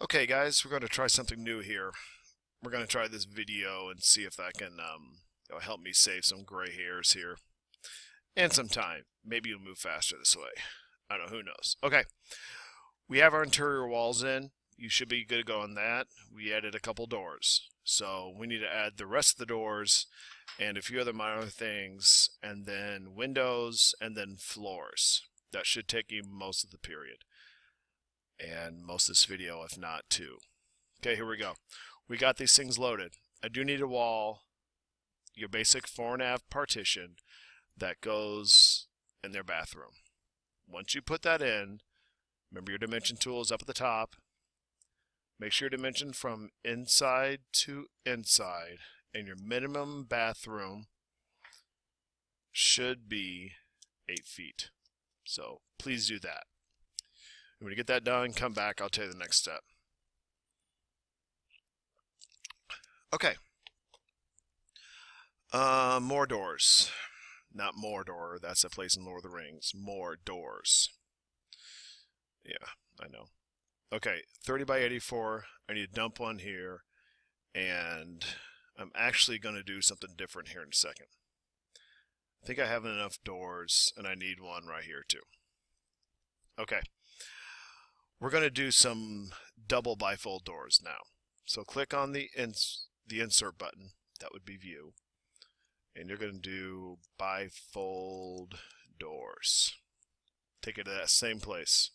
Okay guys, we're going to try something new here. We're going to try this video and see if that can help me save some gray hairs here. And some time. Maybe you'll move faster this way. I don't know, who knows. Okay, we have our interior walls in. You should be good to go on that. We added a couple doors. So we need to add the rest of the doors and a few other minor things, and then windows, and then floors. That should take you most of the period. And most of this video, if not two. Okay, here we go. We got these things loaded. I do need a wall, your basic 4.5 partition that goes in their bathroom. Once you put that in, remember your dimension tool is up at the top. Make sure your dimension from inside to inside, and your minimum bathroom should be 8 feet. So please do that. When you get that done, come back. I'll tell you the next step. Okay. More doors. Not Mordor. That's a place in Lord of the Rings. More doors. Yeah, I know. Okay, 30 by 84. I need to dump one here. And I'm actually going to do something different here in a second. I think I have enough doors, and I need one right here too. Okay. We're going to do some double bifold doors now. So click on the insert button. That would be view. And you're going to do bifold doors. Take it to that same place.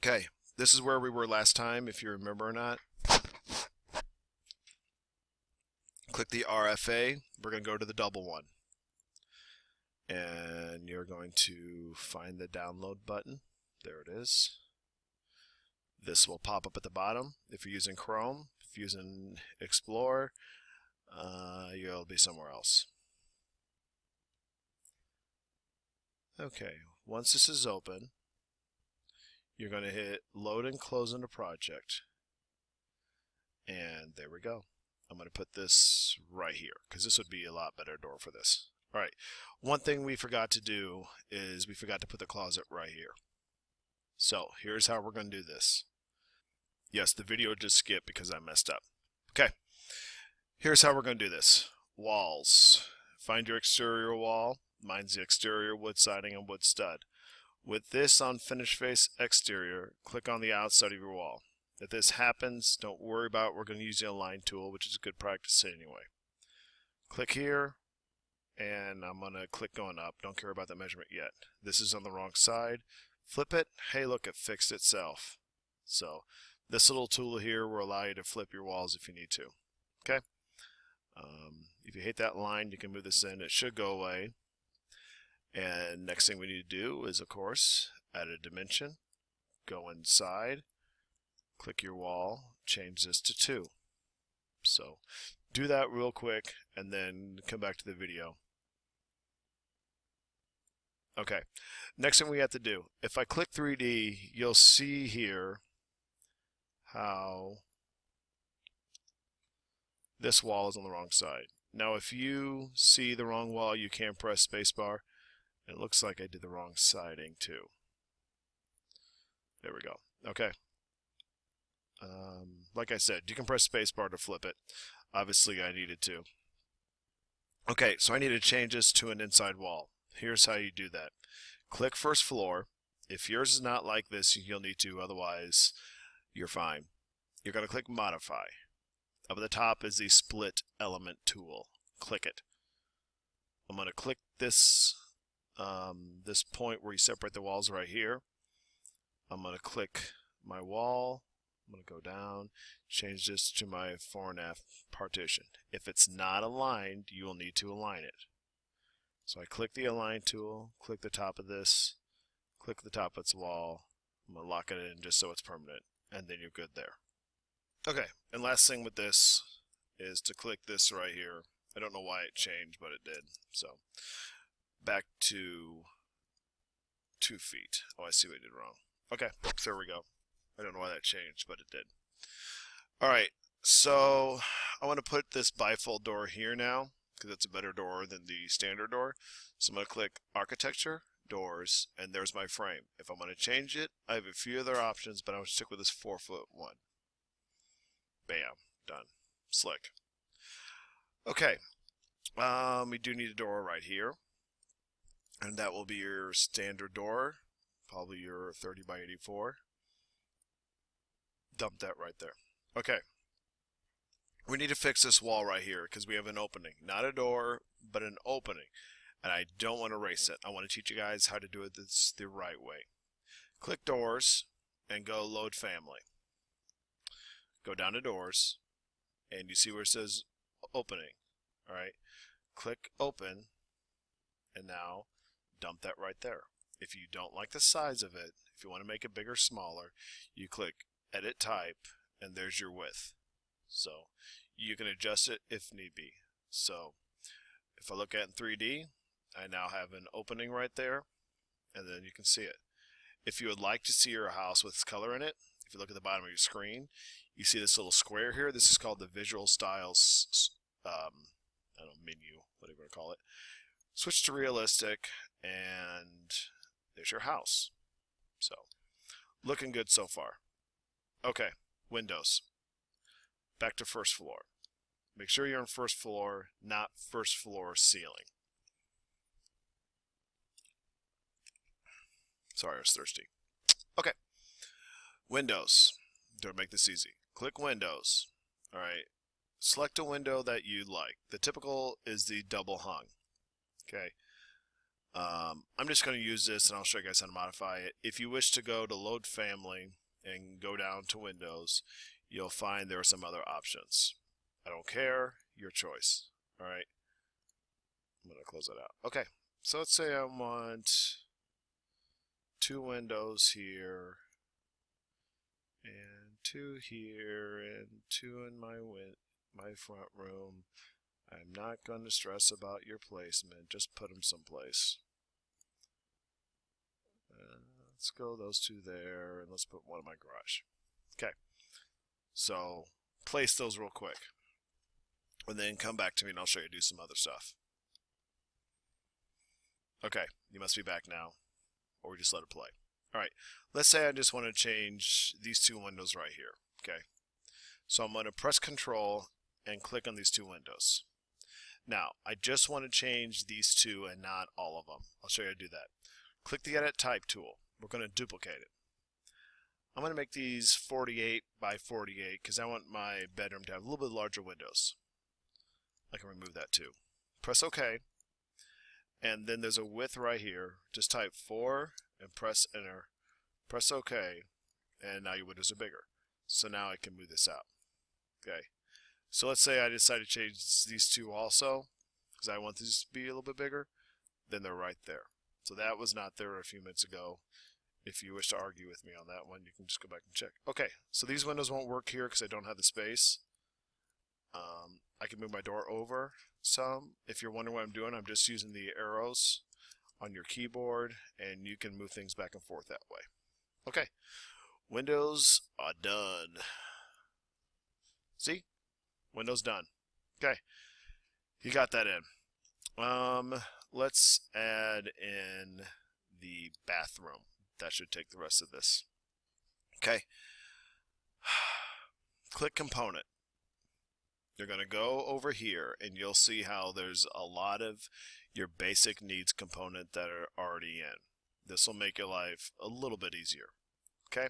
Okay, this is where we were last time, if you remember or not. Click the RFA. We're going to go to the double one. And you're going to find the download button. There it is. This will pop up at the bottom if you're using Chrome. If you're using Explorer, you'll be somewhere else. Okay, once this is open, you're going to hit load and close into project. And there we go. I'm going to put this right here because this would be a lot better door for this. All right, one thing we forgot to do is we forgot to put the closet right here. So here's how we're going to do this. Yes, the video just skipped because I messed up. Okay, here's how we're going to do this. Walls. Find your exterior wall. Mine's the exterior wood siding and wood stud. With this on finish face exterior, click on the outside of your wall. If this happens, don't worry about it. We're going to use the align tool, which is good practice anyway. Click here. And I'm going to click going up. Don't care about the measurement yet. This is on the wrong side. Flip it. Hey, look, it fixed itself. So this little tool here will allow you to flip your walls if you need to. Okay? If you hate that line, you can move this in. It should go away. And next thing we need to do is, of course, add a dimension. Go inside. Click your wall. Change this to 2. So do that real quick and then come back to the video. Okay, next thing we have to do, if I click 3D, you'll see here how this wall is on the wrong side. Now if you see the wrong wall, you can press spacebar. It looks like I did the wrong siding too. There we go. Okay. Like I said, you can press spacebar to flip it. Obviously I needed to. Okay, so I need to change this to an inside wall. Here's how you do that. Click first floor. If yours is not like this, you'll need to, otherwise you're fine. You're going to click modify. Up at the top is the split element tool. Click it. I'm going to click this this point where you separate the walls right here. I'm going to click my wall. I'm going to go down, change this to my 4.5 partition. If it's not aligned, you will need to align it. So I click the align tool, click the top of this, click the top of its wall. I'm going to lock it in just so it's permanent, and then you're good there. Okay, and last thing with this is to click this right here. I don't know why it changed, but it did. So back to 2 feet. Oh, I see what I did wrong. Okay, there we go. I don't know why that changed, but it did. All right, so I want to put this bifold door here now because it's a better door than the standard door. So I'm going to click Architecture, doors, and there's my frame. If I'm going to change it, I have a few other options, but I'm going to stick with this 4-foot one. Bam, done. Slick. Okay, we do need a door right here, and that will be your standard door, probably your 30 by 84. Dump that right there. Okay. We need to fix this wall right here because we have an opening. Not a door, but an opening. And I don't want to erase it. I want to teach you guys how to do it the right way. Click Doors and go Load Family. Go down to Doors and you see where it says Opening. Alright. Click Open and now dump that right there. If you don't like the size of it, if you want to make it bigger or smaller, you click Edit Type and there's your width. So you can adjust it if need be. So if I look at it in 3D, I now have an opening right there, and then you can see it. If you would like to see your house with color in it, if you look at the bottom of your screen, you see this little square here. This is called the Visual Styles I don't know, menu, whatever you want to call it. Switch to realistic, and there's your house. So looking good so far. Okay, windows. Back to first floor. Make sure you're on first floor, not first floor ceiling. Sorry, I was thirsty. Okay. Windows. Don't make this easy. Click Windows. Alright. Select a window that you like. The typical is the double hung. Okay. I'm just going to use this and I'll show you guys how to modify it. If you wish to go to Load Family and go down to Windows, you'll find there are some other options. I don't care, your choice. Alright, I'm going to close that out. Okay, so let's say I want 2 windows here, and 2 here, and 2 in my front room. I'm not going to stress about your placement, just put them someplace. Let's go those 2 there, and let's put one in my garage. Okay. So place those real quick and then come back to me and I'll show you how to do some other stuff. Okay, you must be back now, or we just let it play. Alright, let's say I just want to change these 2 windows right here. Okay, so I'm going to press Control and click on these 2 windows. Now, I just want to change these 2 and not all of them. I'll show you how to do that. Click the Edit Type tool. We're going to duplicate it. I'm going to make these 48 by 48 because I want my bedroom to have a little bit larger windows. I can remove that too. Press OK. And then there's a width right here. Just type 4 and press Enter. Press OK. And now your windows are bigger. So now I can move this out. Okay. So let's say I decide to change these 2 also because I want these to be a little bit bigger. Then they're right there. So that was not there a few minutes ago. If you wish to argue with me on that one, you can just go back and check. Okay, so these windows won't work here because I don't have the space. I can move my door over some. If you're wondering what I'm doing, I'm just using the arrows on your keyboard, and you can move things back and forth that way. Okay, windows are done. See? Windows done. Okay, you got that in. Let's add in the bathroom. That should take the rest of this. Okay. Click Component. You're going to go over here and you'll see how there's a lot of your basic needs component that are already in. This will make your life a little bit easier. Okay?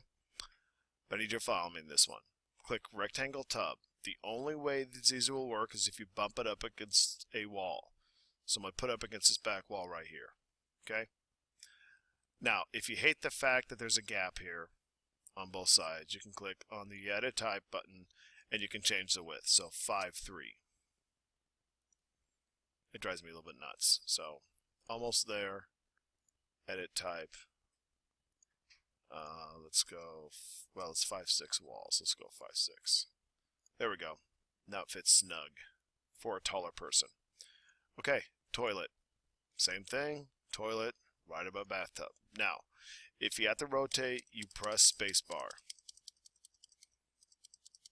But I need you to follow me in this one. Click Rectangle Tub. The only way these will work is if you bump it up against a wall. So I'm going to put up against this back wall right here. Okay? Now, if you hate the fact that there's a gap here on both sides, you can click on the Edit Type button and you can change the width. So 5'3". It drives me a little bit nuts. So almost there. Edit Type. Let's go, well, it's 5'6" walls. Let's go 5'6". There we go. Now it fits snug for a taller person. Okay, toilet. Same thing. Toilet. Right above bathtub. Now, if you have to rotate, you press spacebar.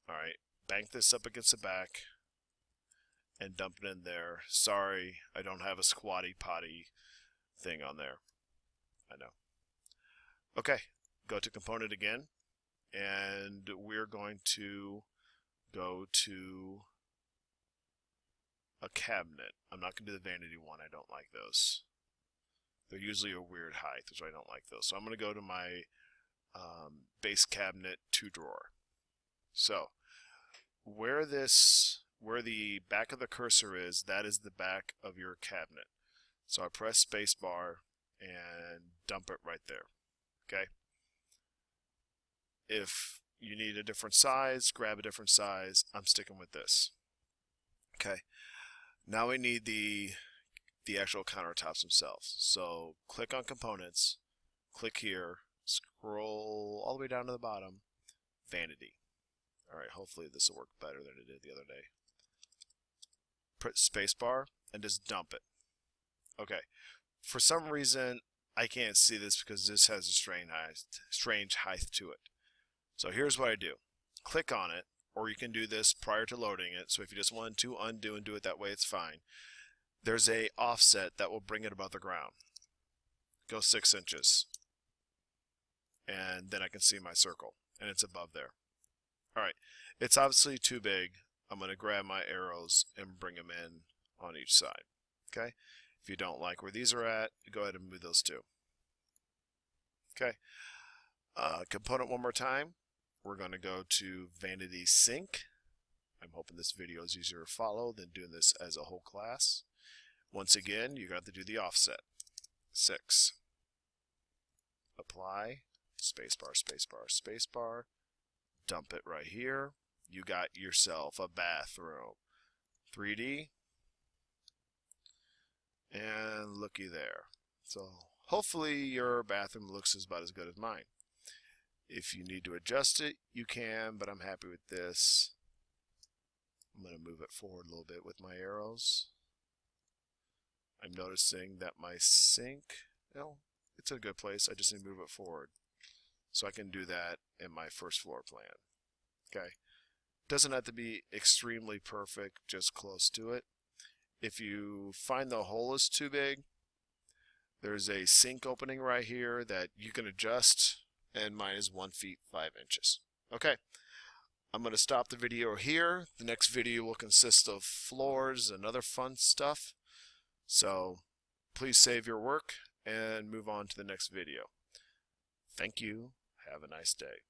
Alright, bank this up against the back and dump it in there. Sorry, I don't have a squatty potty thing on there. I know. Okay, go to component again, and we're going to go to a cabinet. I'm not going to do the vanity one. I don't like those. They're usually a weird height, so I don't like those. So I'm going to go to my base cabinet 2 drawer. So where the back of the cursor is, that is the back of your cabinet. So I press spacebar and dump it right there. Okay. If you need a different size, grab a different size. I'm sticking with this. Okay. Now we need the actual countertops themselves. So click on components, click here, scroll all the way down to the bottom, vanity. All right, hopefully this will work better than it did the other day. Press spacebar and just dump it. Okay. For some reason, I can't see this because this has a strange height to it. So here's what I do. Click on it, or you can do this prior to loading it. So if you just want to undo and do it that way, it's fine. There's a offset that will bring it above the ground. Go 6 inches. And then I can see my circle, and it's above there. All right, it's obviously too big. I'm going to grab my arrows and bring them in on each side. Okay. If you don't like where these are at, go ahead and move those too. Okay. Component one more time. We're going to go to Vanity Sync. I'm hoping this video is easier to follow than doing this as a whole class. Once again, you got to do the offset. 6. Apply. Spacebar, spacebar, spacebar. Dump it right here. You got yourself a bathroom. 3D. And looky there. So hopefully your bathroom looks about as good as mine. If you need to adjust it, you can, but I'm happy with this. I'm going to move it forward a little bit with my arrows. I'm noticing that my sink, well, it's a good place. I just need to move it forward. So I can do that in my first floor plan. Okay. Doesn't have to be extremely perfect, just close to it. If you find the hole is too big, there's a sink opening right here that you can adjust, and mine is 1 feet 5 inches. Okay. I'm going to stop the video here. The next video will consist of floors and other fun stuff. So please save your work and move on to the next video. Thank you. Have a nice day.